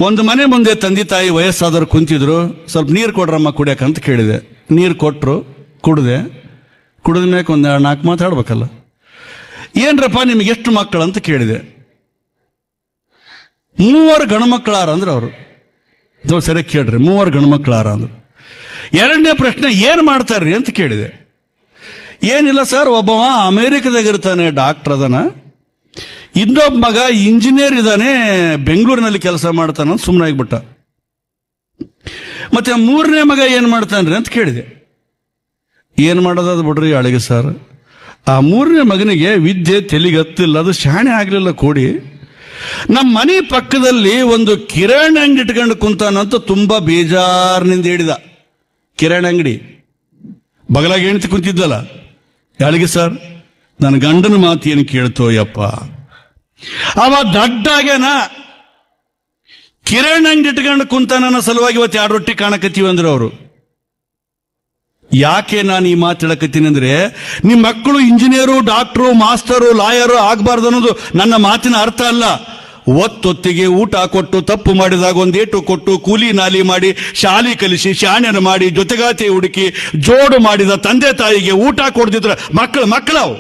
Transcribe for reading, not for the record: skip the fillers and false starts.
ಒಂದು ಮನೆ ಮುಂದೆ ತಂದೆ ತಾಯಿ ವಯಸ್ಸಾದವರು ಕುಂತಿದ್ರು. ಸ್ವಲ್ಪ ನೀರು ಕೊಡ್ರಮ್ಮ ಕುಡಿಯಕ್ಕಂತ ಕೇಳಿದೆ. ನೀರು ಕೊಟ್ಟರು, ಕುಡಿದ ಮ್ಯಾಕೆ ಒಂದು 4 ಮಾತಾಡ್ಬೇಕಲ್ಲ. ಏನ್ರಪ್ಪ ನಿಮ್ಗೆ ಎಷ್ಟು ಮಕ್ಕಳು ಅಂತ ಕೇಳಿದೆ. 3 ಗಂಡು ಮಕ್ಕಳಾರ ಅಂದ್ರೆ ಅವರು. ಸರಿ ಕೇಳ್ರಿ, 3 ಗಂಡು ಮಕ್ಕಳಾರ ಅಂದ್ರು. 2ನೇ ಪ್ರಶ್ನೆ ಏನು ಮಾಡ್ತಾರ್ರಿ ಅಂತ ಕೇಳಿದೆ. ಏನಿಲ್ಲ ಸರ್, ಒಬ್ಬವ ಅಮೇರಿಕದಾಗಿರ್ತಾನೆ, ಡಾಕ್ಟರ್ ಅದನ. ಇನ್ನೊಬ್ಬ ಮಗ ಇಂಜಿನಿಯರ್ ಇದ್ದಾನೆ, ಬೆಂಗಳೂರಿನಲ್ಲಿ ಕೆಲಸ ಮಾಡ್ತಾನ. ಸುಮ್ಮನೆ ಆಗ್ಬಿಟ್ಟ. ಮತ್ತೆ 3ನೇ ಮಗ ಏನು ಮಾಡ್ತಾನ್ರಿ ಅಂತ ಕೇಳಿದೆ. ಏನು ಮಾಡೋದು ಬಿಡ್ರಿ ಅಳಿಗೆ ಸರ್, ಆ 3ನೇ ಮಗನಿಗೆ ವಿದ್ಯೆ ತೆಲಿಗೆ ಹತ್ತಿಲ್ಲ, ಅದು ಶಾಣೆ ಆಗಲಿಲ್ಲ ಕೂಡಿ. ನಮ್ಮ ಮನೆ ಪಕ್ಕದಲ್ಲಿ ಒಂದು ಕಿರಾಣಿ ಅಂಗಡಿ ಇಟ್ಕೊಂಡು ಕುಂತಾನಂತ ತುಂಬಾ ಬೇಜಾರಿನಿಂದ ಹೇಳಿದ. ಕಿರಾಣಿ ಅಂಗಡಿ ಬಗಲಾಗಿ ಹೆಣ್ತಿ ಕುಂತಿದ್ದಲ್ಲ. ಯಾಳಿಗೆ ಸರ್, ನನ್ನ ಗಂಡನ ಮಾತು ಏನು ಕೇಳ್ತೋ ಯಪ್ಪ, ಅವ ದಡ್ಡಾಗ್ಯಾನ, ಕಿರಾಣಿ ಅಂಗಡಿ ಇಟ್ಕೊಂಡು ಕುಂತಾನ ಸಲುವಾಗಿ ಇವತ್ತು 2 ರೊಟ್ಟಿ ಕಾಣಕತ್ತೀವಿ ಅಂದ್ರೆ ಅವರು. ಯಾಕೆ ನಾನು ಈ ಮಾತು ಹೇಳಕತ್ತೀನಿ ಅಂದ್ರೆ, ನಿಮ್ಮ ಮಕ್ಕಳು ಇಂಜಿನಿಯರು, ಡಾಕ್ಟ್ರು, ಮಾಸ್ಟರು, ಲಾಯರು ಆಗಬಾರ್ದು ಅನ್ನೋದು ನನ್ನ ಮಾತಿನ ಅರ್ಥ ಅಲ್ಲ. ಒತ್ತೊತ್ತಿಗೆ ಊಟ ಕೊಟ್ಟು, ತಪ್ಪು ಮಾಡಿದಾಗ ಒಂದೇಟು ಕೊಟ್ಟು, ಕೂಲಿ ನಾಲಿ ಮಾಡಿ, ಶಾಲೆ ಕಲಿಸಿ, ಶಾಣೆನ ಮಾಡಿ, ಜೊತೆಗಾತಿ ಹುಡುಕಿ, ಜೋಡು ಮಾಡಿದ ತಂದೆ ತಾಯಿಗೆ ಊಟ ಕೊಡ್ದಿದ್ರೆ ಮಕ್ಕಳವು